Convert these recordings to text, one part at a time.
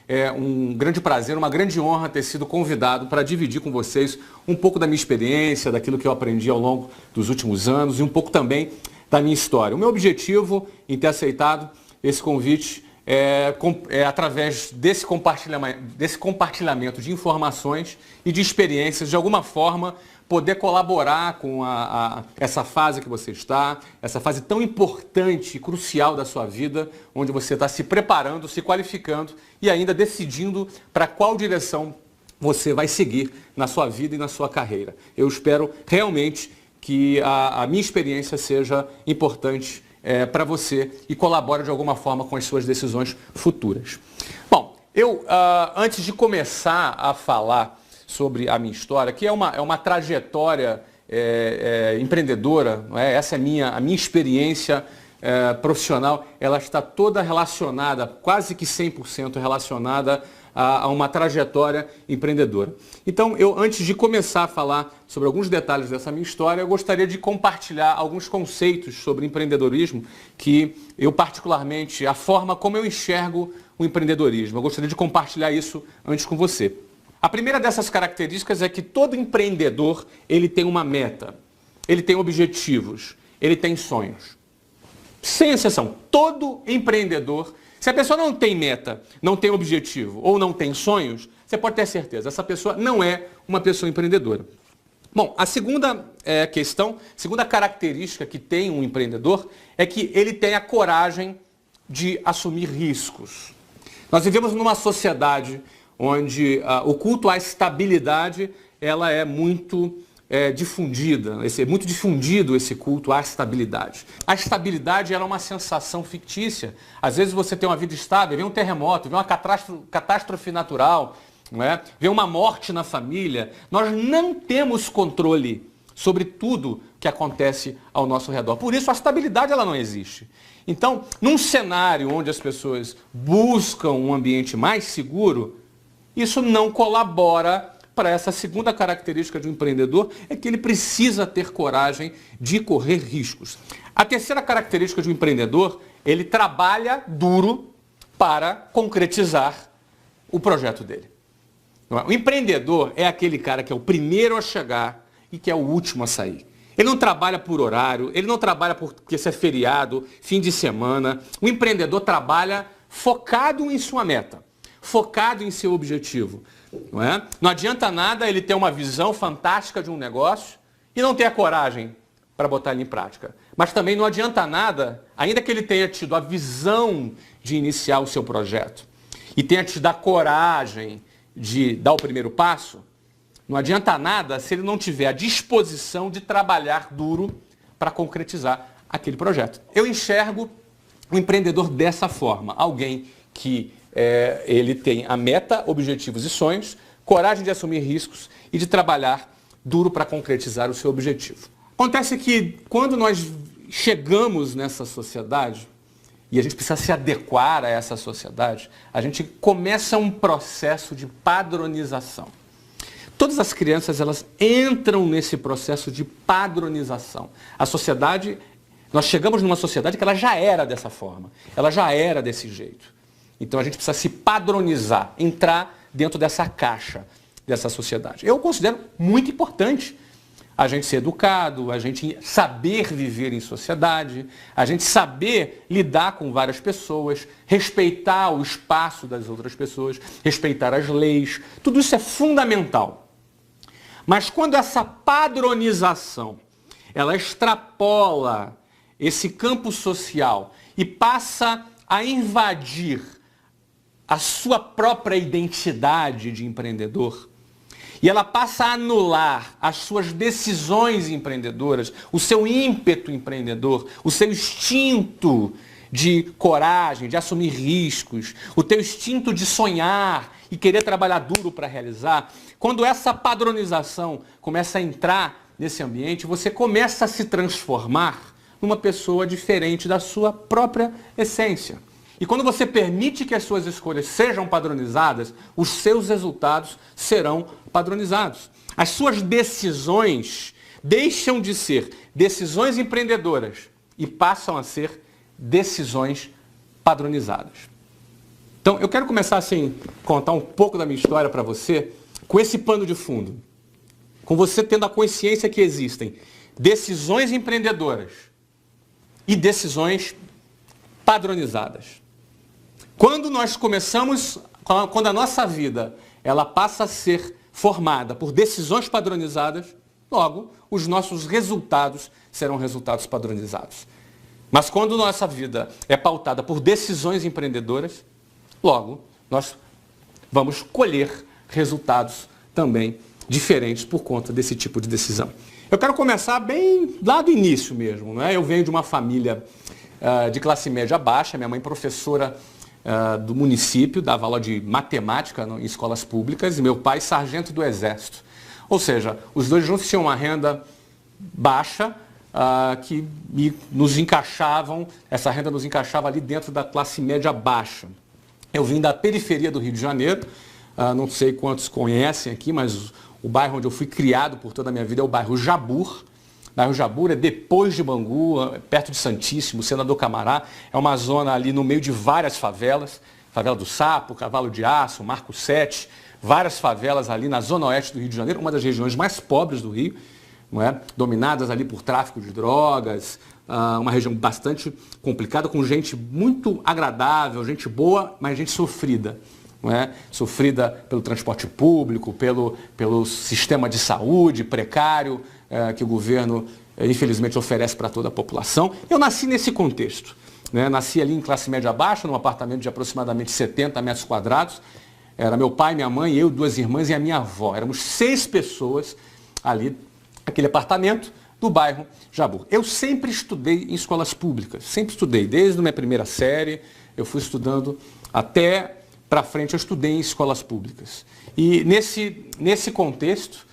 É um grande prazer, uma grande honra ter sido convidado para dividir com vocês um pouco da minha experiência, daquilo que eu aprendi ao longo dos últimos anos e um pouco também da minha história. O meu objetivo em ter aceitado esse convite é através desse compartilhamento de informações e de experiências, de alguma forma, poder colaborar com essa fase que você está, essa fase tão importante e crucial da sua vida, onde você está se preparando, se qualificando e ainda decidindo para qual direção você vai seguir na sua vida e na sua carreira. Eu espero realmente que a minha experiência seja importante para você e colabore de alguma forma com as suas decisões futuras. Bom, antes de começar a falar sobre a minha história, que é uma trajetória empreendedora, não é? Essa é a minha experiência profissional, ela está toda relacionada, quase que 100% relacionada a uma trajetória empreendedora. Então, antes de começar a falar sobre alguns detalhes dessa minha história, eu gostaria de compartilhar alguns conceitos sobre empreendedorismo que eu particularmente, a forma como eu enxergo o empreendedorismo. Eu gostaria de compartilhar isso antes com você. A primeira dessas características é que todo empreendedor, ele tem uma meta, ele tem objetivos, ele tem sonhos. Sem exceção, todo empreendedor, se a pessoa não tem meta, não tem objetivo ou não tem sonhos, você pode ter certeza, essa pessoa não é uma pessoa empreendedora. Bom, a segunda segunda característica que tem um empreendedor é que ele tem a coragem de assumir riscos. Nós vivemos numa sociedade onde o culto à estabilidade ela é muito difundida, é muito difundido esse culto à estabilidade. A estabilidade ela é uma sensação fictícia. Às vezes você tem uma vida estável, vem um terremoto, vem uma catástrofe natural, não é? Vem uma morte na família. Nós não temos controle sobre tudo que acontece ao nosso redor. Por isso a estabilidade ela não existe. Então, num cenário onde as pessoas buscam um ambiente mais seguro, isso não colabora para essa segunda característica de um empreendedor, é que ele precisa ter coragem de correr riscos. A terceira característica de um empreendedor, ele trabalha duro para concretizar o projeto dele. O empreendedor é aquele cara que é o primeiro a chegar e que é o último a sair. Ele não trabalha por horário, ele não trabalha porque isso é feriado, fim de semana. O empreendedor trabalha focado em sua meta, focado em seu objetivo. Não é? Não adianta nada ele ter uma visão fantástica de um negócio e não ter a coragem para botar ele em prática. Mas também não adianta nada, ainda que ele tenha tido a visão de iniciar o seu projeto e tenha tido a coragem de dar o primeiro passo, não adianta nada se ele não tiver a disposição de trabalhar duro para concretizar aquele projeto. Eu enxergo o empreendedor dessa forma, alguém que ele tem a meta, objetivos e sonhos, coragem de assumir riscos e de trabalhar duro para concretizar o seu objetivo. Acontece que quando nós chegamos nessa sociedade, e a gente precisa se adequar a essa sociedade, a gente começa um processo de padronização. Todas as crianças, elas entram nesse processo de padronização. A sociedade, nós chegamos numa sociedade que ela já era dessa forma, ela já era desse jeito. Então a gente precisa se padronizar, entrar dentro dessa caixa, dessa sociedade. Eu considero muito importante a gente ser educado, a gente saber viver em sociedade, a gente saber lidar com várias pessoas, respeitar o espaço das outras pessoas, respeitar as leis. Tudo isso é fundamental. Mas quando essa padronização, ela extrapola esse campo social e passa a invadir a sua própria identidade de empreendedor, e ela passa a anular as suas decisões empreendedoras, o seu ímpeto empreendedor, o seu instinto de coragem, de assumir riscos, o teu instinto de sonhar e querer trabalhar duro para realizar. Quando essa padronização começa a entrar nesse ambiente, você começa a se transformar numa pessoa diferente da sua própria essência. E quando você permite que as suas escolhas sejam padronizadas, os seus resultados serão padronizados. As suas decisões deixam de ser decisões empreendedoras e passam a ser decisões padronizadas. Então, eu quero começar assim, contar um pouco da minha história para você, com esse pano de fundo. Com você tendo a consciência que existem decisões empreendedoras e decisões padronizadas. Quando nós começamos, quando a nossa vida ela passa a ser formada por decisões padronizadas, logo, os nossos resultados serão resultados padronizados. Mas quando nossa vida é pautada por decisões empreendedoras, logo, nós vamos colher resultados também diferentes por conta desse tipo de decisão. Eu quero começar bem lá do início mesmo, né? Eu venho de uma família de classe média baixa, minha mãe professora do município, dava aula de matemática em escolas públicas, e meu pai sargento do Exército. Ou seja, os dois juntos tinham uma renda baixa, que nos encaixavam, essa renda nos encaixava ali dentro da classe média baixa. Eu vim da periferia do Rio de Janeiro, não sei quantos conhecem aqui, mas o bairro onde eu fui criado por toda a minha vida é o bairro Jabur. O bairro Jabur é depois de Bangu, perto de Santíssimo, Senador Camará. É uma zona ali no meio de várias favelas, Favela do Sapo, Cavalo de Aço, Marco 7, várias favelas ali na zona oeste do Rio de Janeiro, uma das regiões mais pobres do Rio, não é? Dominadas ali por tráfico de drogas, uma região bastante complicada, com gente muito agradável, gente boa, mas gente sofrida. Não é? Sofrida pelo transporte público, pelo sistema de saúde precário que o governo, infelizmente, oferece para toda a população. Eu nasci nesse contexto. Né? Nasci ali em classe média baixa, num apartamento de aproximadamente 70 metros quadrados. Era meu pai, minha mãe, eu, 2 irmãs e a minha avó. Éramos 6 pessoas ali, naquele apartamento do bairro Jabur. Eu sempre estudei em escolas públicas, sempre estudei. Desde a minha primeira série, eu fui estudando até para frente, eu estudei em escolas públicas. E nesse contexto,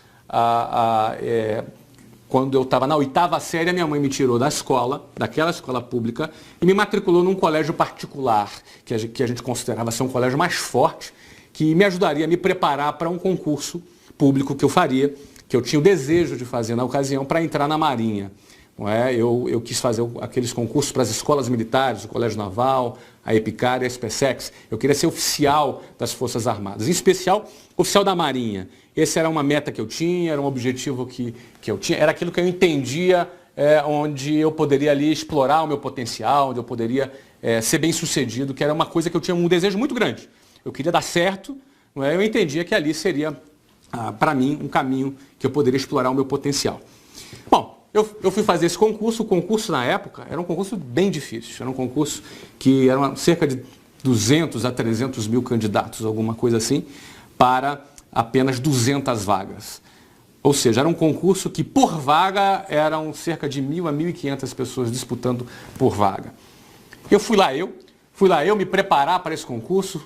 quando eu estava na 8ª série, a minha mãe me tirou da escola, daquela escola pública, e me matriculou num colégio particular, que a gente considerava ser um colégio mais forte, que me ajudaria a me preparar para um concurso público que eu faria, que eu tinha o desejo de fazer na ocasião, para entrar na Marinha. Não é? Eu quis fazer aqueles concursos para as escolas militares, o Colégio Naval, a EPICAR e a SPSEX. Eu queria ser oficial das Forças Armadas, em especial oficial da Marinha. Essa era uma meta que eu tinha, era um objetivo que eu tinha, era aquilo que eu entendia onde eu poderia ali explorar o meu potencial, onde eu poderia ser bem sucedido, que era uma coisa que eu tinha um desejo muito grande. Eu queria dar certo, não é? Eu entendia que ali seria, para mim, um caminho que eu poderia explorar o meu potencial. Bom, eu fui fazer esse concurso. O concurso, na época, era um concurso bem difícil. Era um concurso que eram cerca de 200 a 300 mil candidatos, alguma coisa assim, para apenas 200 vagas. Ou seja, era um concurso que, por vaga, eram cerca de 1.000 a 1.500 pessoas disputando por vaga. Fui lá eu me preparar para esse concurso.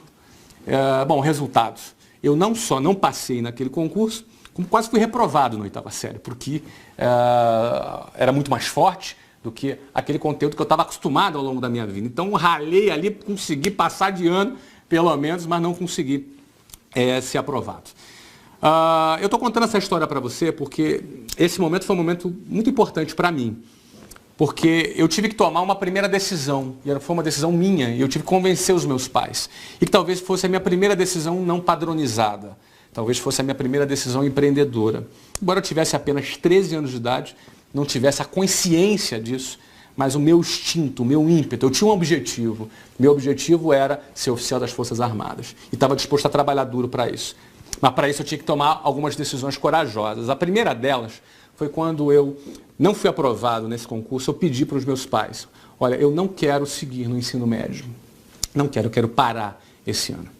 Bom, resultados. Eu não só não passei naquele concurso, como quase fui reprovado na 8ª série, porque era muito mais forte do que aquele conteúdo que eu estava acostumado ao longo da minha vida. Então, ralei ali, consegui passar de ano, pelo menos, mas não consegui ser aprovado. Eu estou contando essa história para você porque esse momento foi um momento muito importante para mim, porque eu tive que tomar uma primeira decisão, e foi uma decisão minha, e eu tive que convencer os meus pais, e que talvez fosse a minha primeira decisão não padronizada. Talvez fosse a minha primeira decisão empreendedora. Embora eu tivesse apenas 13 anos de idade, não tivesse a consciência disso, mas o meu instinto, o meu ímpeto, eu tinha um objetivo. Meu objetivo era ser oficial das Forças Armadas. E estava disposto a trabalhar duro para isso. Mas para isso eu tinha que tomar algumas decisões corajosas. A primeira delas foi quando eu não fui aprovado nesse concurso, eu pedi para os meus pais: olha, eu não quero seguir no ensino médio. Não quero, eu quero parar esse ano.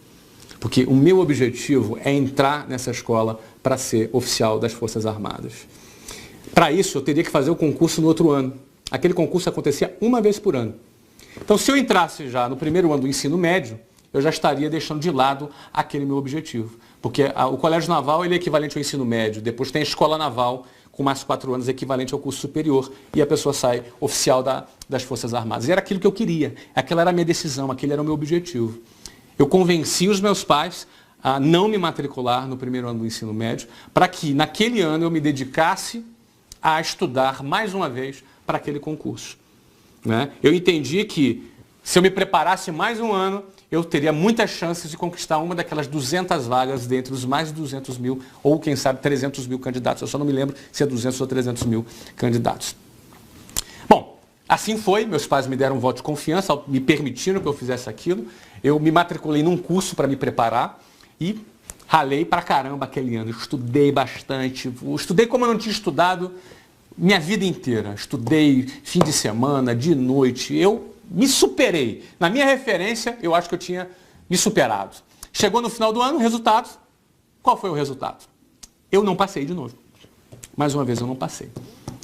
Porque o meu objetivo é entrar nessa escola para ser oficial das Forças Armadas. Para isso, eu teria que fazer o concurso no outro ano. Aquele concurso acontecia uma vez por ano. Então, se eu entrasse já no primeiro ano do ensino médio, eu já estaria deixando de lado aquele meu objetivo. Porque o Colégio Naval ele é equivalente ao ensino médio. Depois tem a Escola Naval, com mais 4 anos equivalente ao curso superior, e a pessoa sai oficial das Forças Armadas. E era aquilo que eu queria, aquela era a minha decisão, aquele era o meu objetivo. Eu convenci os meus pais a não me matricular no primeiro ano do ensino médio, para que naquele ano eu me dedicasse a estudar mais uma vez para aquele concurso. Né? Eu entendi que se eu me preparasse mais um ano, eu teria muitas chances de conquistar uma daquelas 200 vagas dentre os mais de 200 mil, ou quem sabe 300 mil candidatos. Eu só não me lembro se é 200 ou 300 mil candidatos. Bom, assim foi, meus pais me deram um voto de confiança, me permitiram que eu fizesse aquilo. Eu me matriculei num curso para me preparar e ralei pra caramba aquele ano. Estudei bastante, estudei como eu não tinha estudado minha vida inteira. Estudei fim de semana, de noite, eu me superei. Na minha referência, eu acho que eu tinha me superado. Chegou no final do ano, resultado. Qual foi o resultado? Eu não passei de novo. Mais uma vez, eu não passei.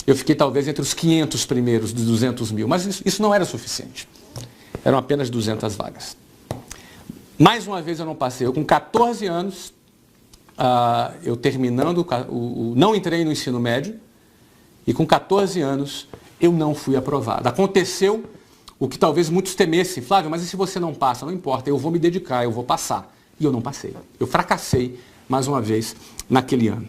Eu fiquei talvez entre os 500 primeiros dos 200 mil, mas isso não era suficiente. Eram apenas 200 vagas. Mais uma vez eu não passei. Eu com 14 anos, eu terminando, não entrei no ensino médio, e com 14 anos eu não fui aprovado. Aconteceu o que talvez muitos temessem. Flávio, mas e se você não passa? Não importa, eu vou me dedicar, eu vou passar. E eu não passei. Eu fracassei mais uma vez naquele ano.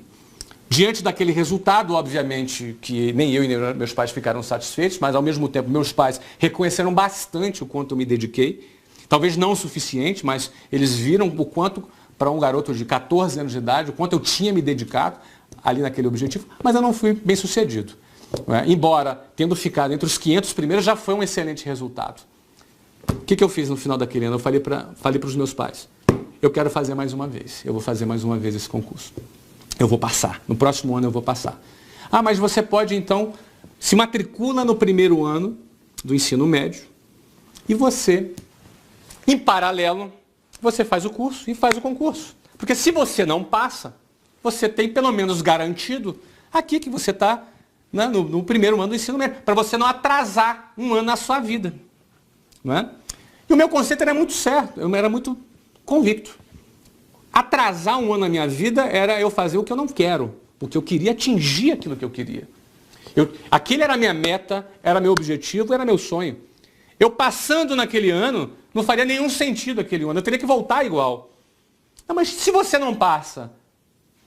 Diante daquele resultado, obviamente, que nem eu e nem meus pais ficaram satisfeitos, mas ao mesmo tempo meus pais reconheceram bastante o quanto eu me dediquei. Talvez não o suficiente, mas eles viram o quanto, para um garoto de 14 anos de idade, o quanto eu tinha me dedicado ali naquele objetivo, mas eu não fui bem sucedido. Embora tendo ficado entre os 500 primeiros, já foi um excelente resultado. O que eu fiz no final daquele ano? Eu falei para os meus pais, eu quero fazer mais uma vez, eu vou fazer mais uma vez esse concurso. Eu vou passar, no próximo ano eu vou passar. Ah, mas você pode então, se matricula no primeiro ano do ensino médio e você, em paralelo, você faz o curso e faz o concurso. Porque se você não passa, você tem pelo menos garantido aqui que você está no primeiro ano do ensino médio, para você não atrasar um ano na sua vida. Não é? E o meu conceito era muito certo, eu era muito convicto. Atrasar um ano na minha vida era eu fazer o que eu não quero, porque eu queria atingir aquilo que eu queria. Aquele era a minha meta, era meu objetivo, era meu sonho. Eu passando naquele ano, não faria nenhum sentido aquele ano, eu teria que voltar igual. Não, mas se você não passa?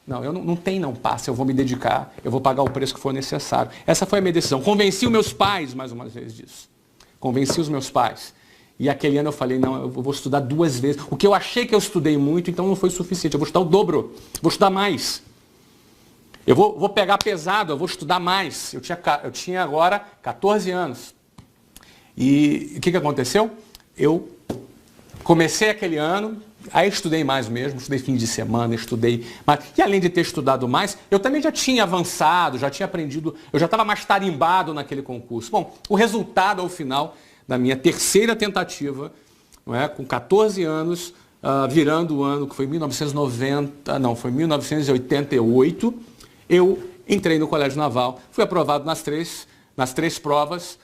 Não, não passa, eu vou me dedicar, eu vou pagar o preço que for necessário. Essa foi a minha decisão. Convenci os meus pais, mais uma vez, disso. Convenci os meus pais. E aquele ano eu falei, não, eu vou estudar 2 vezes. O que eu achei que eu estudei muito, então não foi suficiente. Eu vou estudar o dobro, vou estudar mais. Eu vou pegar pesado, eu vou estudar mais. Eu tinha agora 14 anos. E o que aconteceu? Eu comecei aquele ano, aí estudei mais mesmo, estudei fim de semana, estudei mais. E além de ter estudado mais, eu também já tinha avançado, já tinha aprendido, eu já estava mais tarimbado naquele concurso. Bom, o resultado ao final da minha terceira tentativa, não é, com 14 anos, virando o ano que foi 1988, eu entrei no Colégio Naval, fui aprovado nas três provas,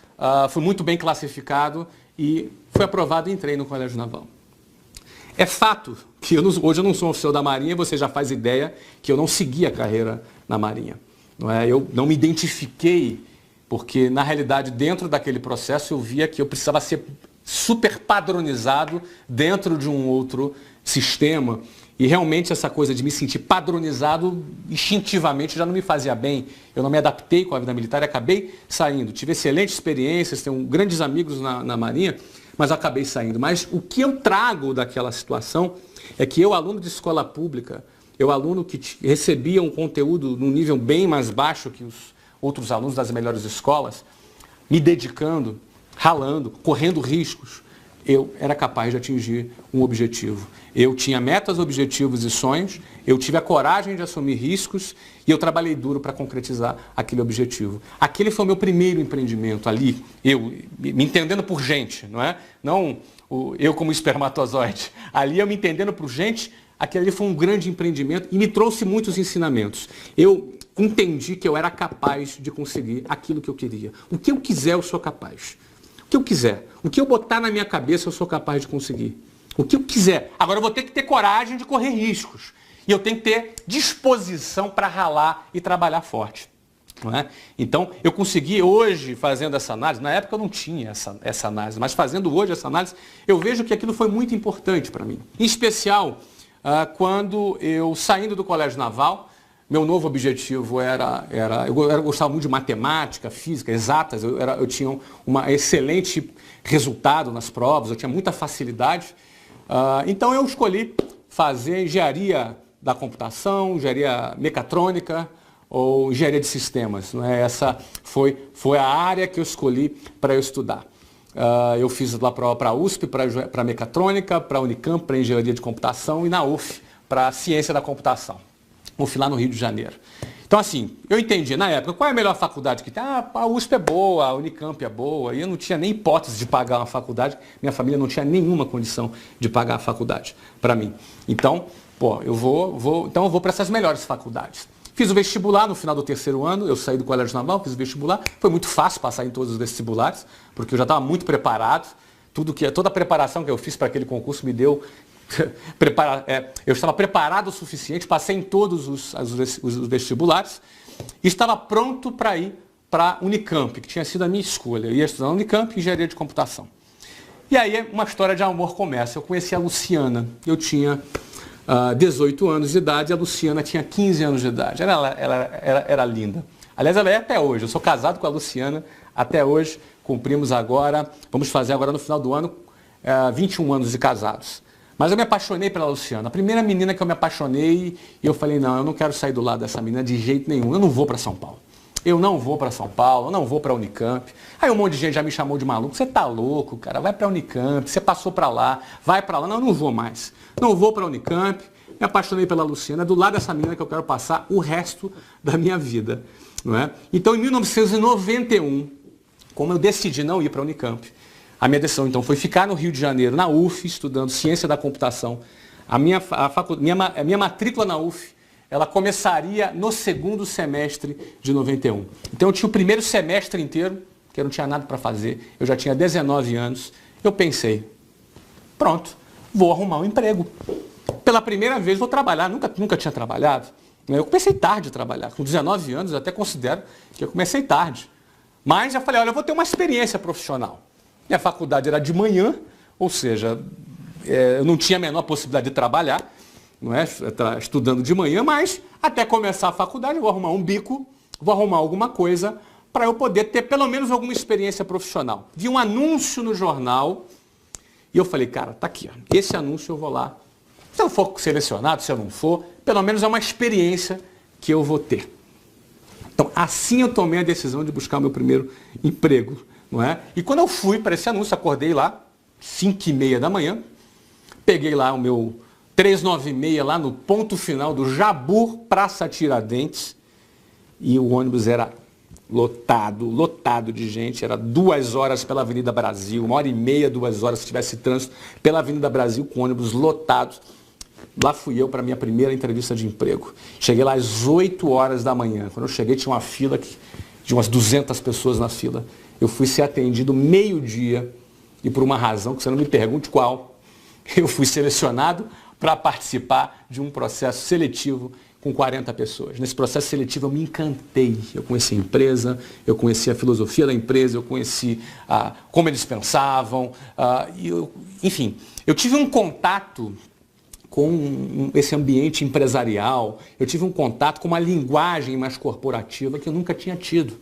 fui muito bem classificado e fui aprovado e entrei no Colégio Naval. É fato que hoje eu não sou um oficial da Marinha, você já faz ideia que eu não segui a carreira na Marinha. Não é? Eu não me identifiquei, porque na realidade dentro daquele processo eu via que eu precisava ser super padronizado dentro de um outro sistema. E realmente essa coisa de me sentir padronizado instintivamente já não me fazia bem. Eu não me adaptei com a vida militar e acabei saindo. Tive excelentes experiências, tenho grandes amigos na Marinha, mas acabei saindo. Mas o que eu trago daquela situação é que eu, aluno de escola pública, eu, aluno que recebia um conteúdo num nível bem mais baixo que os outros alunos das melhores escolas, me dedicando, ralando, correndo riscos, eu era capaz de atingir um objetivo. Eu tinha metas, objetivos e sonhos, eu tive a coragem de assumir riscos e eu trabalhei duro para concretizar aquele objetivo. Aquele foi o meu primeiro empreendimento ali, eu me entendendo por gente, não é? Não eu como espermatozoide. Ali eu me entendendo por gente, aquele ali foi um grande empreendimento e me trouxe muitos ensinamentos. Eu entendi que eu era capaz de conseguir aquilo que eu queria. O que eu quiser, eu sou capaz. O que eu quiser. O que eu botar na minha cabeça, eu sou capaz de conseguir. O que eu quiser. Agora eu vou ter que ter coragem de correr riscos. E eu tenho que ter disposição para ralar e trabalhar forte. Não é? Então, eu consegui hoje, fazendo essa análise, na época eu não tinha essa análise, mas fazendo hoje essa análise, eu vejo que aquilo foi muito importante para mim. Em especial, quando eu, saindo do Colégio Naval, meu novo objetivo eu gostava muito de matemática, física, exatas, eu tinha um excelente resultado nas provas, eu tinha muita facilidade. Então eu escolhi fazer engenharia da computação, engenharia mecatrônica ou engenharia de sistemas. Não é? Essa foi a área que eu escolhi para eu estudar. Eu fiz lá para a USP, para mecatrônica, para a Unicamp, para engenharia de computação e na UF, para ciência da computação. UF lá no Rio de Janeiro. Então assim, eu entendi na época, qual é a melhor faculdade que tem? A USP é boa, a Unicamp é boa, e eu não tinha nem hipótese de pagar uma faculdade, minha família não tinha nenhuma condição de pagar a faculdade para mim. Então, eu vou para essas melhores faculdades. Fiz o vestibular no final do terceiro ano, eu saí do Colégio Naval, fiz o vestibular, foi muito fácil passar em todos os vestibulares, porque eu já estava muito preparado, toda a preparação que eu fiz para aquele concurso me deu eu estava preparado o suficiente, passei em todos os vestibulares e estava pronto para ir para a Unicamp, que tinha sido a minha escolha. Eu ia estudar na Unicamp, engenharia de computação. E aí uma história de amor começa. Eu conheci a Luciana, eu tinha 18 anos de idade, a Luciana tinha 15 anos de idade. Ela era linda. Aliás, ela é até hoje. Eu sou casado com a Luciana até hoje. Vamos fazer agora no final do ano 21 anos de casados. Mas eu me apaixonei pela Luciana. A primeira menina que eu me apaixonei, e eu falei, não, eu não quero sair do lado dessa menina de jeito nenhum. Eu não vou para São Paulo. Eu não vou para São Paulo, eu não vou para a Unicamp. Aí um monte de gente já me chamou de maluco. Você tá louco, cara, vai para a Unicamp, você passou para lá, vai para lá. Não, eu não vou mais. Não vou para a Unicamp. Me apaixonei pela Luciana, é do lado dessa menina que eu quero passar o resto da minha vida. Não é? Então, em 1991, como eu decidi não ir para a Unicamp, a minha decisão, então, foi ficar no Rio de Janeiro, na UF, estudando ciência da computação. A minha matrícula na UF, ela começaria no segundo semestre de 91. Então, eu tinha o primeiro semestre inteiro, que eu não tinha nada para fazer, eu já tinha 19 anos. Eu pensei, pronto, vou arrumar um emprego. Pela primeira vez vou trabalhar, nunca tinha trabalhado. Eu comecei tarde a trabalhar, com 19 anos, eu até considero que eu comecei tarde. Mas já falei, olha, eu vou ter uma experiência profissional. Minha faculdade era de manhã, ou seja, eu não tinha a menor possibilidade de trabalhar, não é? Estudando de manhã, mas até começar a faculdade eu vou arrumar um bico, vou arrumar alguma coisa para eu poder ter pelo menos alguma experiência profissional. Vi um anúncio no jornal e eu falei, cara, tá aqui, ó, esse anúncio eu vou lá. Se eu for selecionado, se eu não for, pelo menos é uma experiência que eu vou ter. Então, assim eu tomei a decisão de buscar o meu primeiro emprego. Não é? E quando eu fui para esse anúncio, acordei lá, 5h30 da manhã, peguei lá o meu 396 lá no ponto final do Jabur, Praça Tiradentes, e o ônibus era lotado de gente, era 2 horas pela Avenida Brasil, 1h30, 2 horas se tivesse trânsito pela Avenida Brasil com ônibus lotados. Lá fui eu para a minha primeira entrevista de emprego. Cheguei lá às 8 horas da manhã. Quando eu cheguei tinha uma fila de umas 200 pessoas na fila. Eu fui ser atendido meio-dia e por uma razão que você não me pergunte qual, eu fui selecionado para participar de um processo seletivo com 40 pessoas. Nesse processo seletivo eu me encantei. Eu conheci a empresa, eu conheci a filosofia da empresa, eu conheci como eles pensavam. Enfim, eu tive um contato com esse ambiente empresarial, eu tive um contato com uma linguagem mais corporativa que eu nunca tinha tido.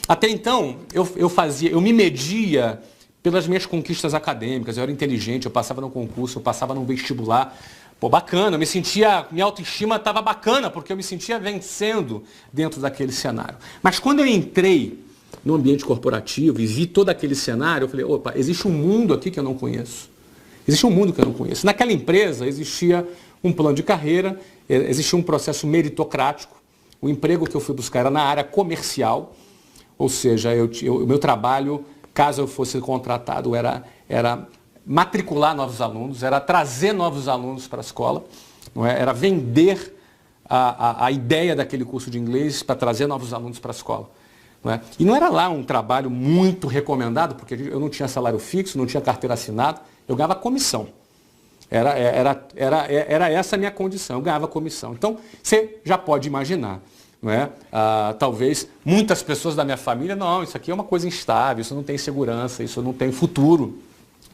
Até então, eu me media pelas minhas conquistas acadêmicas, eu era inteligente, eu passava no concurso, eu passava no vestibular. Pô, bacana, minha autoestima estava bacana, porque eu me sentia vencendo dentro daquele cenário. Mas quando eu entrei no ambiente corporativo e vi todo aquele cenário, eu falei, opa, existe um mundo aqui que eu não conheço. Existe um mundo que eu não conheço. Naquela empresa existia um plano de carreira, existia um processo meritocrático. O emprego que eu fui buscar era na área comercial, ou seja, o meu trabalho, caso eu fosse contratado, era matricular novos alunos, era trazer novos alunos para a escola, não é? Era vender a ideia daquele curso de inglês para trazer novos alunos para a escola. Não é? E não era lá um trabalho muito recomendado, porque eu não tinha salário fixo, não tinha carteira assinada, eu ganhava comissão. Era essa a minha condição, eu ganhava comissão. Então, você já pode imaginar, não é? Talvez muitas pessoas da minha família, não, isso aqui é uma coisa instável, isso não tem segurança, isso não tem futuro.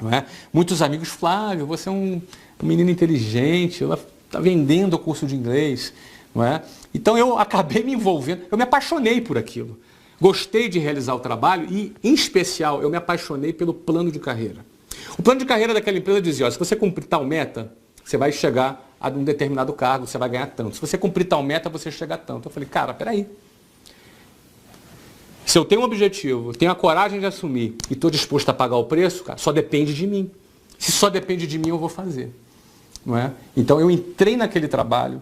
Não é? Muitos amigos, Flávio, você é um menino inteligente, ela está vendendo o curso de inglês. Não é? Então eu acabei me envolvendo, eu me apaixonei por aquilo. Gostei de realizar o trabalho e, em especial, eu me apaixonei pelo plano de carreira. O plano de carreira daquela empresa dizia, ó, se você cumprir tal meta, você vai chegar a um determinado cargo, você vai ganhar tanto. Se você cumprir tal meta, você chega a tanto. Eu falei, cara, peraí. Se eu tenho um objetivo, tenho a coragem de assumir e estou disposto a pagar o preço, cara, só depende de mim. Se só depende de mim, eu vou fazer. Não é? Então eu entrei naquele trabalho,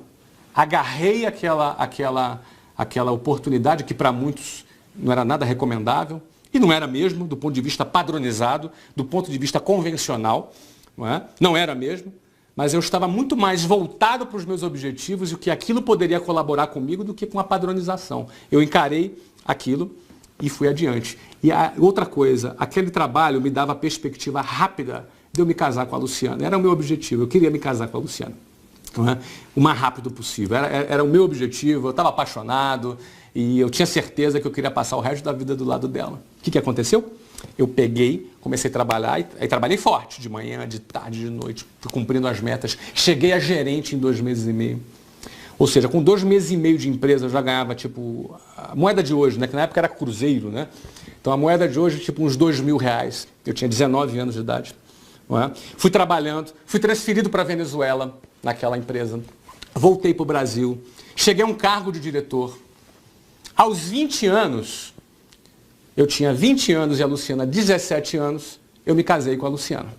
agarrei aquela oportunidade que para muitos não era nada recomendável, e não era mesmo, do ponto de vista padronizado, do ponto de vista convencional, não era mesmo, mas eu estava muito mais voltado para os meus objetivos e o que aquilo poderia colaborar comigo do que com a padronização. Eu encarei aquilo e fui adiante. E a outra coisa, aquele trabalho me dava a perspectiva rápida de eu me casar com a Luciana. Era o meu objetivo, eu queria me casar com a Luciana. O mais rápido possível. Era o meu objetivo, eu estava apaixonado e eu tinha certeza que eu queria passar o resto da vida do lado dela. O que aconteceu? Eu peguei, comecei a trabalhar e trabalhei forte, de manhã, de tarde, de noite, fui cumprindo as metas. Cheguei a gerente em 2 meses e meio. Ou seja, com 2 meses e meio de empresa eu já ganhava, tipo, a moeda de hoje, né? Que na época era cruzeiro, né? Então a moeda de hoje, tipo, uns R$2.000. Eu tinha 19 anos de idade. Não é? Fui trabalhando, fui transferido para a Venezuela, naquela empresa. Voltei para o Brasil, cheguei a um cargo de diretor. Aos 20 anos, eu tinha 20 anos e a Luciana 17 anos, eu me casei com a Luciana.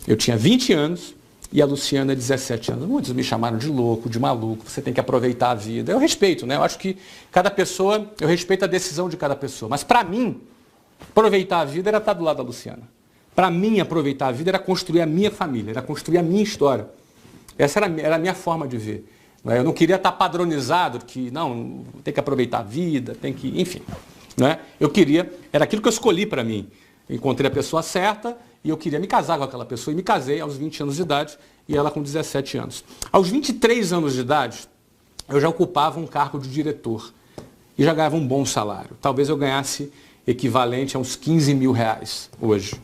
Eu tinha 20 anos e a Luciana 17 anos. Muitos me chamaram de louco, de maluco, você tem que aproveitar a vida. Eu respeito, né? Eu acho que cada pessoa, eu respeito a decisão de cada pessoa. Mas para mim, aproveitar a vida era estar do lado da Luciana. Para mim, aproveitar a vida era construir a minha família, era construir a minha história. Essa era a minha forma de ver. Eu não queria estar padronizado, que não, tem que aproveitar a vida, tem que, enfim. Né? Eu queria, era aquilo que eu escolhi para mim. Encontrei a pessoa certa e eu queria me casar com aquela pessoa. E me casei aos 20 anos de idade e ela com 17 anos. Aos 23 anos de idade, eu já ocupava um cargo de diretor e já ganhava um bom salário. Talvez eu ganhasse equivalente a uns R$15.000 hoje.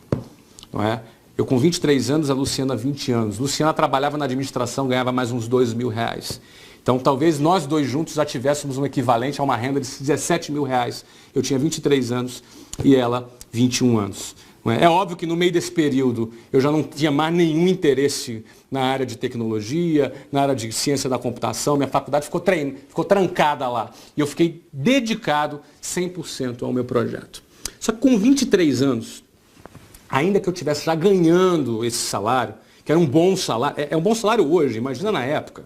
Não é? Eu com 23 anos, a Luciana 20 anos. Luciana trabalhava na administração, ganhava mais uns R$2.000. Então talvez nós dois juntos já tivéssemos um equivalente a uma renda de R$17.000. Eu tinha 23 anos e ela 21 anos. É óbvio que no meio desse período eu já não tinha mais nenhum interesse na área de tecnologia, na área de ciência da computação. Minha faculdade ficou trancada lá. E eu fiquei dedicado 100% ao meu projeto. Só que com 23 anos, ainda que eu estivesse já ganhando esse salário, que era um bom salário, é um bom salário hoje, imagina na época,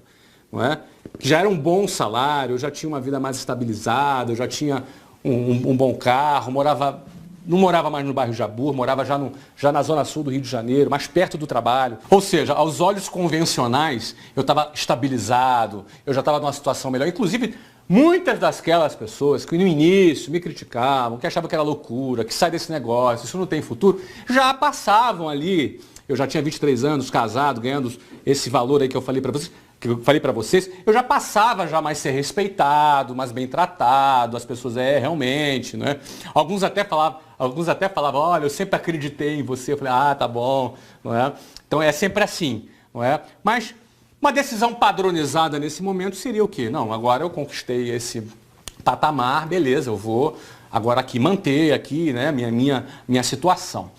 não é? Que já era um bom salário, eu já tinha uma vida mais estabilizada, eu já tinha um bom carro, não morava mais no bairro Jabur, morava já na zona sul do Rio de Janeiro, mais perto do trabalho. Ou seja, aos olhos convencionais, eu estava estabilizado, eu já estava numa situação melhor. Inclusive, muitas daquelas pessoas que no início me criticavam, que achavam que era loucura, que sai desse negócio, isso não tem futuro, já passavam ali. Eu já tinha 23 anos, casado, ganhando esse valor aí que eu falei para vocês, eu já passava já mais ser respeitado, mais bem tratado, as pessoas, realmente, né? Alguns até falavam, olha, eu sempre acreditei em você, eu falei, tá bom, não é? Então é sempre assim, não é? Mas uma decisão padronizada nesse momento seria o quê? Não, agora eu conquistei esse patamar, beleza, eu vou agora aqui manter aqui, né, minha situação.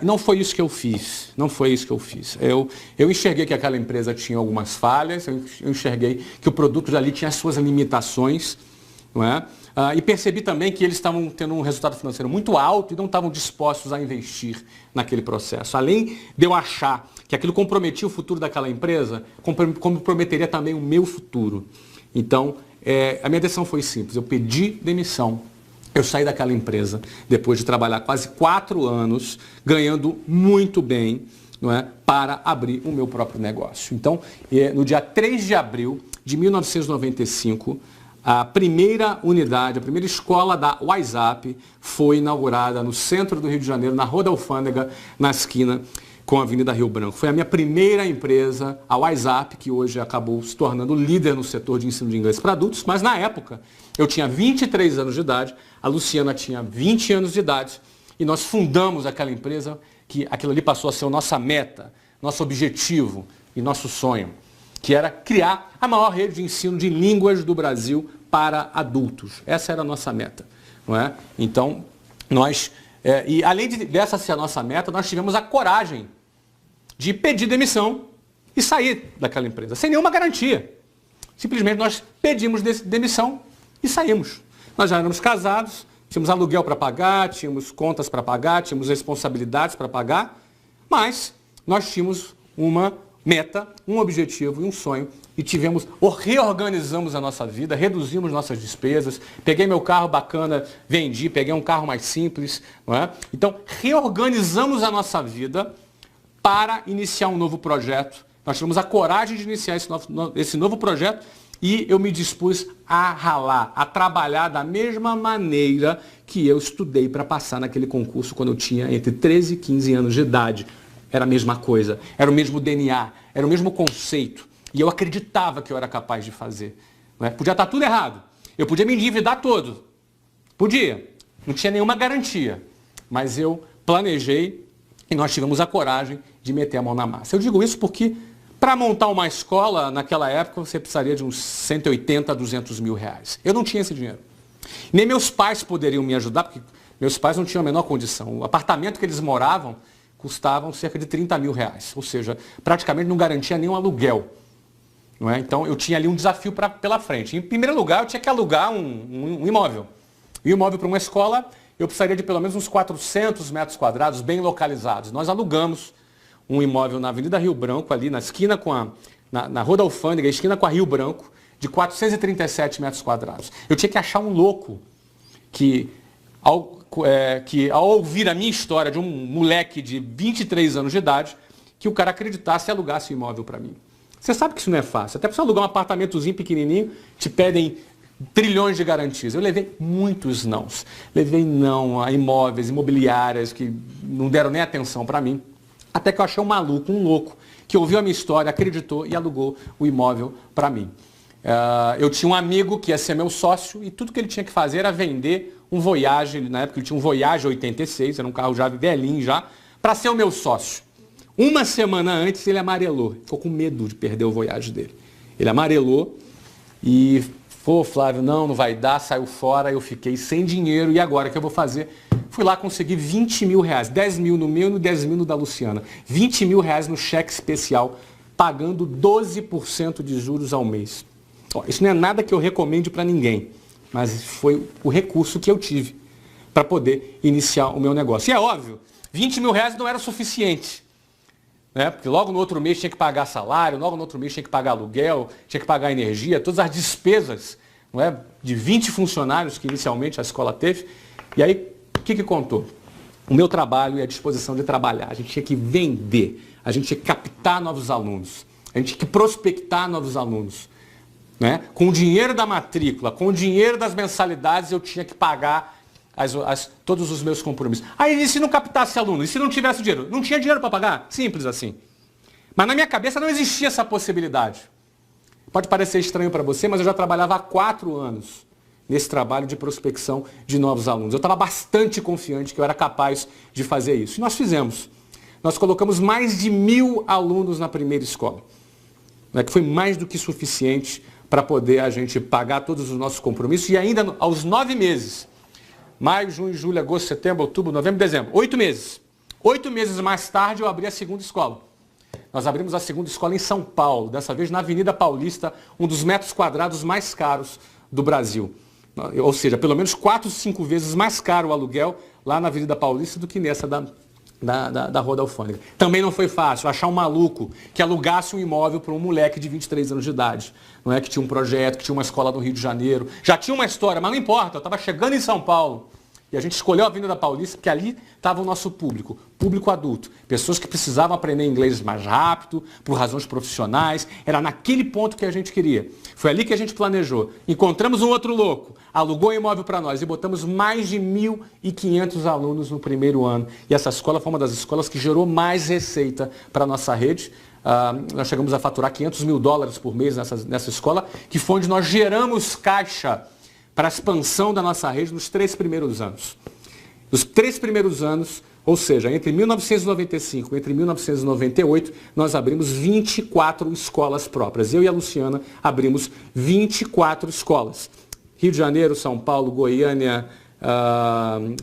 Não foi isso que eu fiz, não foi isso que eu fiz. Eu enxerguei que aquela empresa tinha algumas falhas, eu enxerguei que o produto ali tinha as suas limitações, não é? E percebi também que eles estavam tendo um resultado financeiro muito alto e não estavam dispostos a investir naquele processo. Além de eu achar que aquilo comprometia o futuro daquela empresa, comprometeria também o meu futuro. Então, a minha decisão foi simples, eu pedi demissão. Eu saí daquela empresa depois de trabalhar quase 4 anos, ganhando muito bem, não é, para abrir o meu próprio negócio. Então, no dia 3 de abril de 1995, a primeira unidade, a primeira escola da WhatsApp foi inaugurada no centro do Rio de Janeiro, na Rua da Alfândega, na esquina com a Avenida Rio Branco. Foi a minha primeira empresa, a WhatsApp, que hoje acabou se tornando líder no setor de ensino de inglês para adultos, mas na época eu tinha 23 anos de idade, a Luciana tinha 20 anos de idade e nós fundamos aquela empresa que aquilo ali passou a ser a nossa meta, nosso objetivo e nosso sonho, que era criar a maior rede de ensino de línguas do Brasil para adultos. Essa era a nossa meta, não é? Então, nós... e além dessa ser a nossa meta, nós tivemos a coragem de pedir demissão e sair daquela empresa, sem nenhuma garantia. Simplesmente nós pedimos demissão e saímos. Nós já éramos casados, tínhamos aluguel para pagar, tínhamos contas para pagar, tínhamos responsabilidades para pagar, mas nós tínhamos uma meta, um objetivo e um sonho e reorganizamos a nossa vida, reduzimos nossas despesas, peguei meu carro bacana, vendi, peguei um carro mais simples, não é? Então, reorganizamos a nossa vida para iniciar um novo projeto. Nós tivemos a coragem de iniciar esse novo projeto e eu me dispus a ralar, a trabalhar da mesma maneira que eu estudei para passar naquele concurso quando eu tinha entre 13 e 15 anos de idade. Era a mesma coisa, era o mesmo DNA, era o mesmo conceito. E eu acreditava que eu era capaz de fazer. Não é? Podia estar tudo errado. Eu podia me endividar todo. Podia. Não tinha nenhuma garantia. Mas eu planejei e nós tivemos a coragem de meter a mão na massa. Eu digo isso porque para montar uma escola, naquela época, você precisaria de uns 180 a 200 mil reais. Eu não tinha esse dinheiro. Nem meus pais poderiam me ajudar, porque meus pais não tinham a menor condição. O apartamento que eles moravam custavam cerca de 30 mil reais. Ou seja, praticamente não garantia nenhum aluguel. Não é? Então, eu tinha ali um desafio pela frente. Em primeiro lugar, eu tinha que alugar um imóvel. E o imóvel para uma escola, eu precisaria de pelo menos uns 400 metros quadrados bem localizados. Nós alugamos um imóvel na Avenida Rio Branco, ali na esquina na Rua da Alfândega, esquina com a Rio Branco, de 437 metros quadrados. Eu tinha que achar um louco que ao ouvir a minha história de um moleque de 23 anos de idade, que o cara acreditasse e alugasse o imóvel para mim. Você sabe que isso não é fácil. Até para você alugar um apartamentozinho pequenininho, te pedem trilhões de garantias. Eu levei muitos nãos. Levei não a imóveis, imobiliárias, que não deram nem atenção para mim. Até que eu achei um maluco, um louco, que ouviu a minha história, acreditou e alugou o imóvel para mim. Eu tinha um amigo que ia ser meu sócio e tudo que ele tinha que fazer era vender um Voyage. Na época ele tinha um Voyage 86, era um carro já velhinho já, para ser o meu sócio. Uma semana antes ele amarelou, ficou com medo de perder o Voyage dele. Ele amarelou e falou, Flávio, não vai dar, saiu fora, eu fiquei sem dinheiro e agora o que eu vou fazer? Fui lá conseguir 20 mil reais, 10 mil no meu e 10 mil no da Luciana. 20 mil reais no cheque especial, pagando 12% de juros ao mês. Isso não é nada que eu recomende para ninguém, mas foi o recurso que eu tive para poder iniciar o meu negócio. E é óbvio, 20 mil reais não era suficiente, né? Porque logo no outro mês tinha que pagar salário, logo no outro mês tinha que pagar aluguel, tinha que pagar energia, todas as despesas, não é? De 20 funcionários que inicialmente a escola teve. E aí, o que contou? O meu trabalho e a disposição de trabalhar. A gente tinha que vender, a gente tinha que captar novos alunos, a gente tinha que prospectar novos alunos. Né? Com o dinheiro da matrícula, com o dinheiro das mensalidades, eu tinha que pagar todos os meus compromissos. Aí, e se não captasse aluno? E se não tivesse dinheiro? Não tinha dinheiro para pagar? Simples assim. Mas na minha cabeça não existia essa possibilidade. Pode parecer estranho para você, mas eu já trabalhava há 4 anos nesse trabalho de prospecção de novos alunos. Eu estava bastante confiante que eu era capaz de fazer isso. E nós fizemos. Nós colocamos mais de 1.000 alunos na primeira escola, né, que foi mais do que suficiente para poder a gente pagar todos os nossos compromissos. E ainda aos 9 meses, maio, junho, julho, agosto, setembro, outubro, novembro, dezembro, 8 meses. 8 meses mais tarde eu abri a segunda escola. Nós abrimos a segunda escola em São Paulo, dessa vez na Avenida Paulista, um dos metros quadrados mais caros do Brasil. Ou seja, pelo menos 4, 5 vezes mais caro o aluguel lá na Avenida Paulista do que nessa da Rua da Alfândega. Também não foi fácil achar um maluco que alugasse um imóvel para um moleque de 23 anos de idade, não é? Que tinha um projeto, que tinha uma escola no Rio de Janeiro. Já tinha uma história, mas não importa, eu estava chegando em São Paulo. E a gente escolheu a Avenida Paulista porque ali estava o nosso público, público adulto. Pessoas que precisavam aprender inglês mais rápido, por razões profissionais. Era naquele ponto que a gente queria. Foi ali que a gente planejou. Encontramos um outro louco, alugou um imóvel para nós e botamos mais de 1.500 alunos no primeiro ano. E essa escola foi uma das escolas que gerou mais receita para a nossa rede. Nós chegamos a faturar $500 mil por mês nessa escola, que foi onde nós geramos caixa para a expansão da nossa rede nos 3 primeiros anos. Nos 3 primeiros anos, ou seja, entre 1995 e entre 1998, nós abrimos 24 escolas próprias. Eu e a Luciana abrimos 24 escolas. Rio de Janeiro, São Paulo, Goiânia,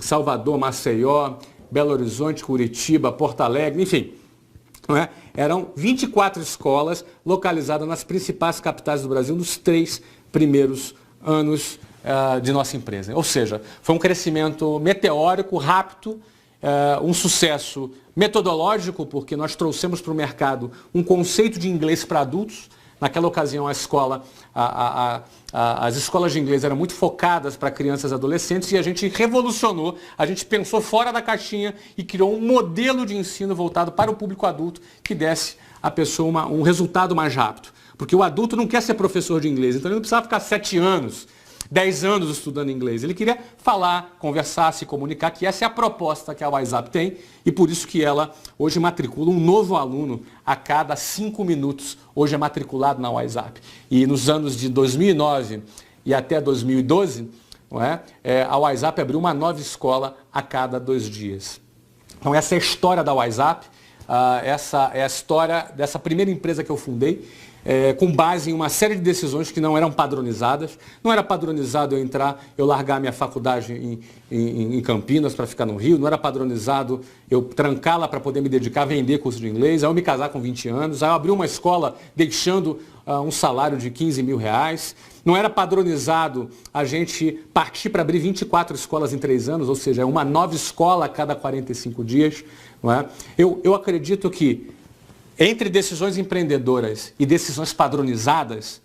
Salvador, Maceió, Belo Horizonte, Curitiba, Porto Alegre, enfim. Não é? Eram 24 escolas localizadas nas principais capitais do Brasil nos 3 primeiros anos de nossa empresa. Ou seja, foi um crescimento meteórico, rápido, um sucesso metodológico, porque nós trouxemos para o mercado um conceito de inglês para adultos. Naquela ocasião, as escolas de inglês eram muito focadas para crianças e adolescentes e a gente revolucionou, a gente pensou fora da caixinha e criou um modelo de ensino voltado para o público adulto que desse à pessoa um resultado mais rápido. Porque o adulto não quer ser professor de inglês, então ele não precisava ficar 7 anos, 10 anos estudando inglês. Ele queria falar, conversar, se comunicar, que essa é a proposta que a WhatsApp tem e por isso que ela hoje matricula um novo aluno a cada 5 minutos. Hoje é matriculado na WhatsApp. E nos anos de 2009 e até 2012, não é? A WhatsApp abriu uma nova escola a cada 2 dias. Então essa é a história da WhatsApp, essa é a história dessa primeira empresa que eu fundei. Com base em uma série de decisões que não eram padronizadas. Não era padronizado eu largar minha faculdade em Campinas para ficar no Rio, não era padronizado eu trancá-la para poder me dedicar a vender curso de inglês, aí eu me casar com 20 anos, aí eu abri uma escola deixando um salário de R$15 mil. Não era padronizado a gente partir para abrir 24 escolas em 3 anos, ou seja, uma nova escola a cada 45 dias. Não é? Eu acredito que entre decisões empreendedoras e decisões padronizadas,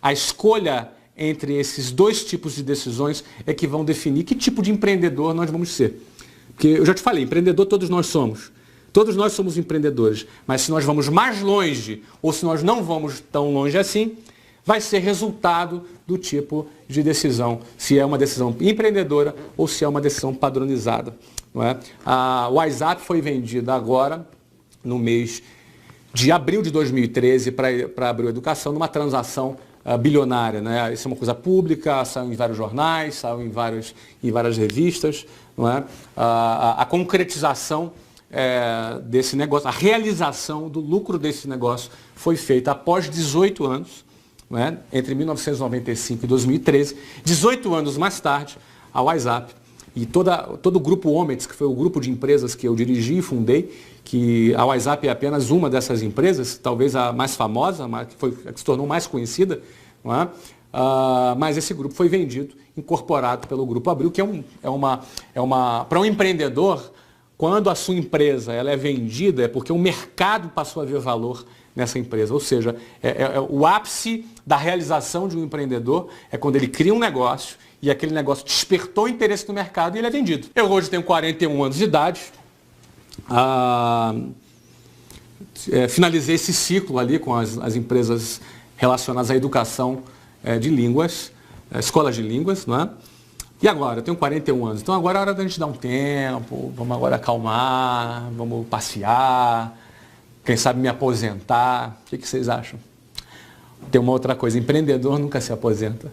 a escolha entre esses 2 tipos de decisões é que vão definir que tipo de empreendedor nós vamos ser. Porque eu já te falei, empreendedor todos nós somos. Todos nós somos empreendedores. Mas se nós vamos mais longe ou se nós não vamos tão longe assim, vai ser resultado do tipo de decisão. Se é uma decisão empreendedora ou se é uma decisão padronizada. Não é? A WhatsApp foi vendida agora, no mês de abril de 2013 para Abril Educação, numa transação bilionária. Né? Isso é uma coisa pública, saiu em vários jornais, saiu em várias revistas. Não é? A concretização desse negócio, a realização do lucro desse negócio foi feita após 18 anos, não é? Entre 1995 e 2013. 18 anos mais tarde, a WhatsApp e todo o grupo Omets, que foi o grupo de empresas que eu dirigi e fundei, que a WhatsApp é apenas uma dessas empresas, talvez a mais famosa, que se tornou mais conhecida, não é? Mas esse grupo foi vendido, incorporado pelo Grupo Abril, que para um empreendedor, quando a sua empresa ela é vendida, é porque o mercado passou a ver valor nessa empresa. Ou seja, o ápice da realização de um empreendedor é quando ele cria um negócio e aquele negócio despertou interesse no mercado e ele é vendido. Eu hoje tenho 41 anos de idade, finalizei esse ciclo ali com as empresas relacionadas à educação de línguas, escolas de línguas, não é? E agora? Eu tenho 41 anos, então agora é hora da gente dar um tempo, vamos agora acalmar, vamos passear, quem sabe me aposentar. O que vocês acham? Tem uma outra coisa, empreendedor nunca se aposenta.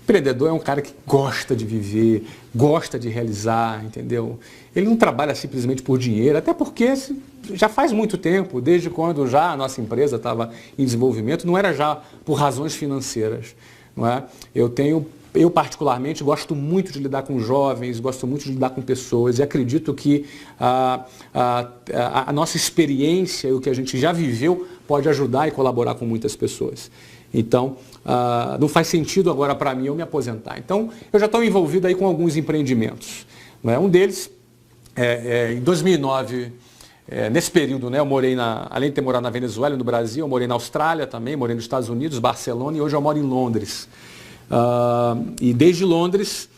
Empreendedor é um cara que gosta de viver, gosta de realizar, entendeu? Ele não trabalha simplesmente por dinheiro, até porque já faz muito tempo, desde quando já a nossa empresa estava em desenvolvimento, não era já por razões financeiras, não é? Eu particularmente gosto muito de lidar com jovens, gosto muito de lidar com pessoas e acredito que a nossa experiência e o que a gente já viveu pode ajudar e colaborar com muitas pessoas. Então, não faz sentido agora para mim eu me aposentar. Então, eu já estou envolvido aí com alguns empreendimentos. Não é? Um deles, em 2009, nesse período, né, eu morei, além de ter morado na Venezuela, no Brasil, eu morei na Austrália também, morei nos Estados Unidos, Barcelona, e hoje eu moro em Londres. E desde Londres,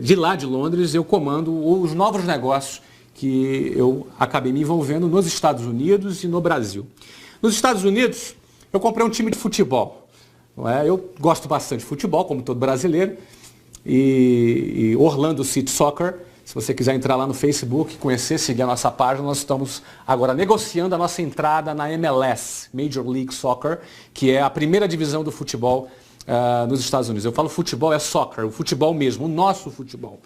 de lá de Londres, eu comando os novos negócios que eu acabei me envolvendo nos Estados Unidos e no Brasil. Nos Estados Unidos, eu comprei um time de futebol. Eu gosto bastante de futebol, como todo brasileiro, e Orlando City Soccer. Se você quiser entrar lá no Facebook, conhecer, seguir a nossa página, nós estamos agora negociando a nossa entrada na MLS, Major League Soccer, que é a primeira divisão do futebol nos Estados Unidos. Eu falo futebol, é soccer, o futebol mesmo, o nosso futebol.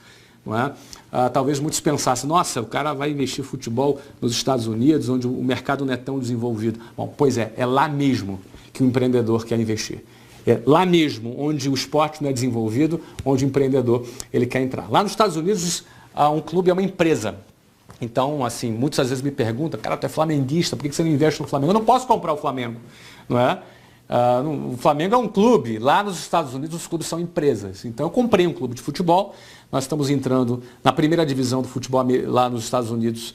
Não é? Talvez muitos pensassem, nossa, o cara vai investir em futebol nos Estados Unidos, onde o mercado não é tão desenvolvido. Bom, pois é lá mesmo que o empreendedor quer investir. É lá mesmo onde o esporte não é desenvolvido, onde o empreendedor ele quer entrar. Lá nos Estados Unidos, um clube é uma empresa. Então, assim, muitas às vezes me perguntam, cara, tu é flamenguista, por que você não investe no Flamengo? Eu não posso comprar o Flamengo, não é? O Flamengo é um clube. Lá nos Estados Unidos, os clubes são empresas. Então, eu comprei um clube de futebol. Nós estamos entrando na primeira divisão do futebol lá nos Estados Unidos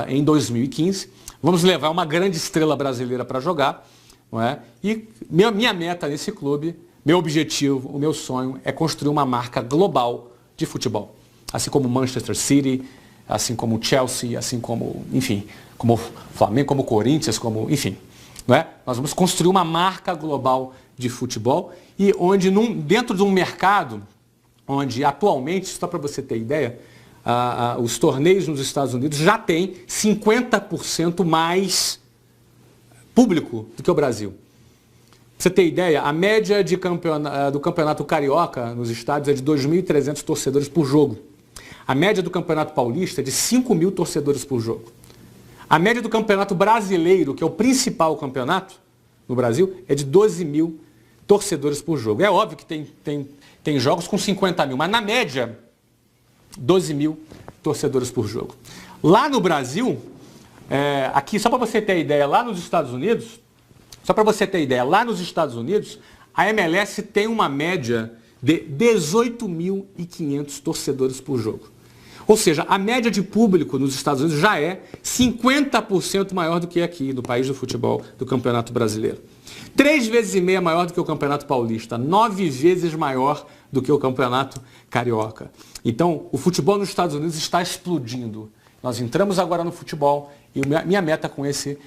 em 2015. Vamos levar uma grande estrela brasileira para jogar. Não é? E minha meta nesse clube, meu objetivo, o meu sonho é construir uma marca global de futebol. Assim como Manchester City, assim como Chelsea, assim como, enfim, como Flamengo, como Corinthians, como, enfim. Não é? Nós vamos construir uma marca global de futebol e onde dentro de um mercado onde atualmente, só para você ter ideia, os torneios nos Estados Unidos já têm 50% mais público do que o Brasil. Pra você ter ideia, a média do campeonato carioca nos estádios é de 2.300 torcedores por jogo. A média do campeonato paulista é de 5.000 torcedores por jogo. A média do campeonato brasileiro, que é o principal campeonato no Brasil, é de 12.000 torcedores por jogo. É óbvio que tem jogos com 50.000, mas na média, 12.000 torcedores por jogo. Lá no Brasil, aqui, só para você ter ideia, lá nos Estados Unidos, a MLS tem uma média de 18.500 torcedores por jogo. Ou seja, a média de público nos Estados Unidos já é 50% maior do que aqui, no país do futebol, do Campeonato Brasileiro. 3,5 vezes maior do que o Campeonato Paulista, 9 vezes maior do que o Campeonato Carioca. Então, o futebol nos Estados Unidos está explodindo. Nós entramos agora no futebol e minha meta com esse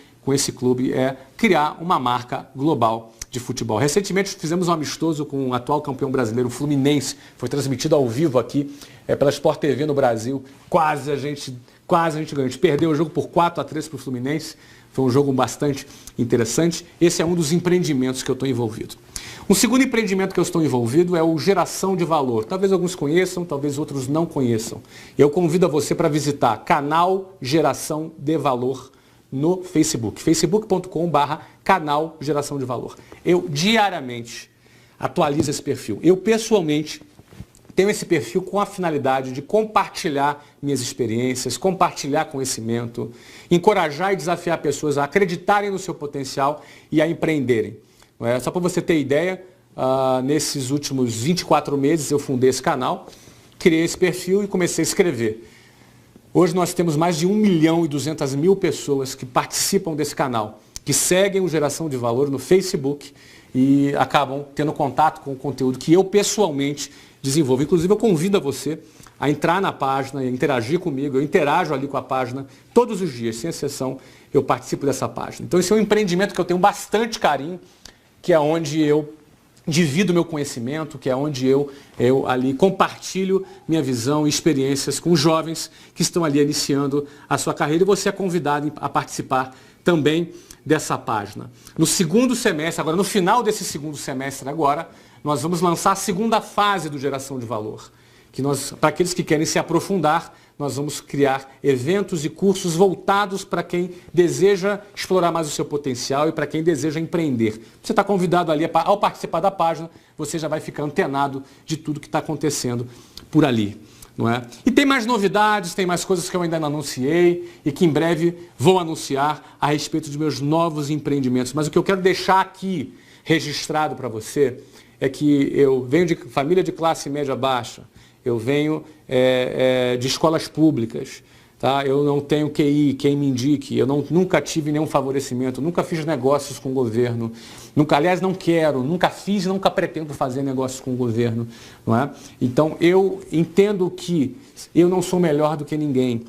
clube é criar uma marca global de futebol. Recentemente fizemos um amistoso com o atual campeão brasileiro, o Fluminense. Foi transmitido ao vivo aqui pela Sport TV no Brasil. Quase a gente ganhou. A gente perdeu o jogo por 4-3 para o Fluminense. Foi um jogo bastante interessante. Esse é um dos empreendimentos que eu estou envolvido. Um segundo empreendimento que eu estou envolvido é o Geração de Valor. Talvez alguns conheçam, talvez outros não conheçam. Eu convido a você para visitar canal Geração de Valor no Facebook, facebook.com/canal Geração de Valor. Eu diariamente atualizo esse perfil. Eu pessoalmente tenho esse perfil com a finalidade de compartilhar minhas experiências, compartilhar conhecimento, encorajar e desafiar pessoas a acreditarem no seu potencial e a empreenderem. Só para você ter ideia, nesses últimos 24 meses eu fundei esse canal, criei esse perfil e comecei a escrever. Hoje nós temos mais de 1.200.000 pessoas que participam desse canal, que seguem o Geração de Valor no Facebook e acabam tendo contato com o conteúdo que eu pessoalmente desenvolvo. Inclusive eu convido a você a entrar na página e interagir comigo. Eu interajo ali com a página todos os dias, sem exceção, eu participo dessa página. Então esse é um empreendimento que eu tenho bastante carinho, que é onde eu divido meu conhecimento, que é onde eu ali compartilho minha visão e experiências com jovens que estão ali iniciando a sua carreira, e você é convidado a participar também dessa página. No segundo semestre, agora no final desse segundo semestre agora, nós vamos lançar a segunda fase do Geração de Valor, que para aqueles que querem se aprofundar, nós vamos criar eventos e cursos voltados para quem deseja explorar mais o seu potencial e para quem deseja empreender. Você está convidado ali, ao participar da página, você já vai ficar antenado de tudo que está acontecendo por ali. Não é? E tem mais novidades, tem mais coisas que eu ainda não anunciei e que em breve vou anunciar a respeito de meus novos empreendimentos. Mas o que eu quero deixar aqui registrado para você é que eu venho de família de classe média baixa, eu venho de escolas públicas, tá? Eu não tenho QI, quem me indique, eu nunca tive nenhum favorecimento, nunca fiz negócios com o governo, aliás, não quero, nunca fiz e nunca pretendo fazer negócios com o governo, não é? Então, eu entendo que eu não sou melhor do que ninguém.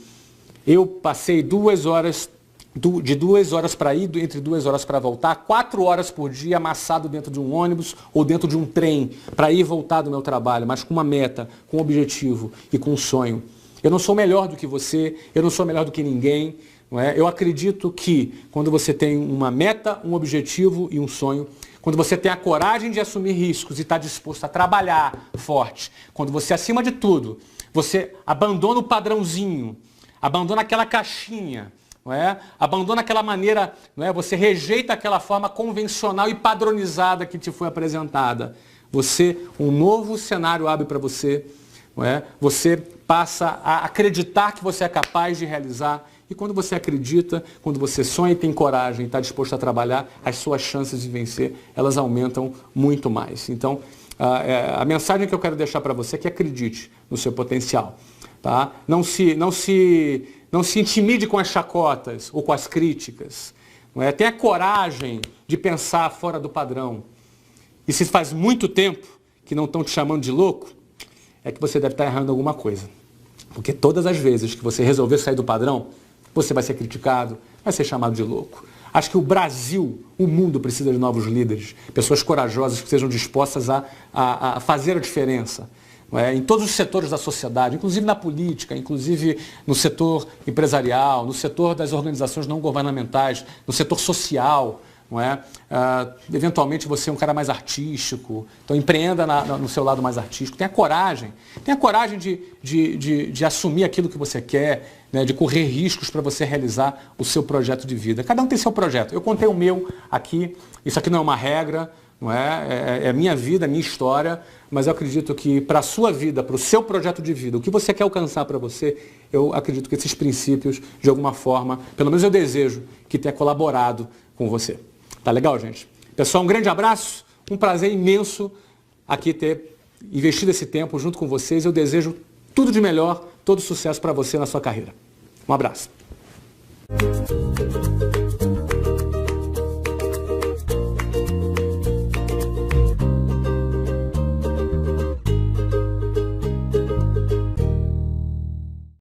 Eu passei 2 horas, de 2 horas para ir, entre 2 horas para voltar, 4 horas por dia amassado dentro de um ônibus ou dentro de um trem, para ir e voltar do meu trabalho, mas com uma meta, com um objetivo e com um sonho. Eu não sou melhor do que você, eu não sou melhor do que ninguém. Não é? Eu acredito que quando você tem uma meta, um objetivo e um sonho, quando você tem a coragem de assumir riscos e está disposto a trabalhar forte, quando você, acima de tudo, você abandona o padrãozinho, abandona aquela caixinha, não é? Abandona aquela maneira, não é? Você rejeita aquela forma convencional e padronizada que te foi apresentada. Um novo cenário abre para você. Não é? Você passa a acreditar que você é capaz de realizar. E quando você acredita, quando você sonha e tem coragem e está disposto a trabalhar, as suas chances de vencer, elas aumentam muito mais. Então, a mensagem que eu quero deixar para você é que acredite no seu potencial. Tá? Não se intimide com as chacotas ou com as críticas. Não é? Tenha coragem de pensar fora do padrão. E se faz muito tempo que não estão te chamando de louco, é que você deve estar errando alguma coisa. Porque todas as vezes que você resolver sair do padrão, você vai ser criticado, vai ser chamado de louco. Acho que o Brasil, o mundo precisa de novos líderes, pessoas corajosas que sejam dispostas a fazer a diferença. Não é? Em todos os setores da sociedade, inclusive na política, inclusive no setor empresarial, no setor das organizações não governamentais, no setor social. Não é? Eventualmente você é um cara mais artístico, então empreenda no seu lado mais artístico. Tenha coragem de assumir aquilo que você quer, né? De correr riscos para você realizar o seu projeto de vida. Cada um tem seu projeto. Eu contei o meu aqui, isso aqui não é uma regra, não é? É a minha vida, a minha história, mas eu acredito que para a sua vida, para o seu projeto de vida, o que você quer alcançar para você, eu acredito que esses princípios, de alguma forma, pelo menos eu desejo que tenha colaborado com você. Tá legal, gente? Pessoal, um grande abraço, um prazer imenso aqui ter investido esse tempo junto com vocês. Eu desejo tudo de melhor, todo sucesso para você na sua carreira. Um abraço.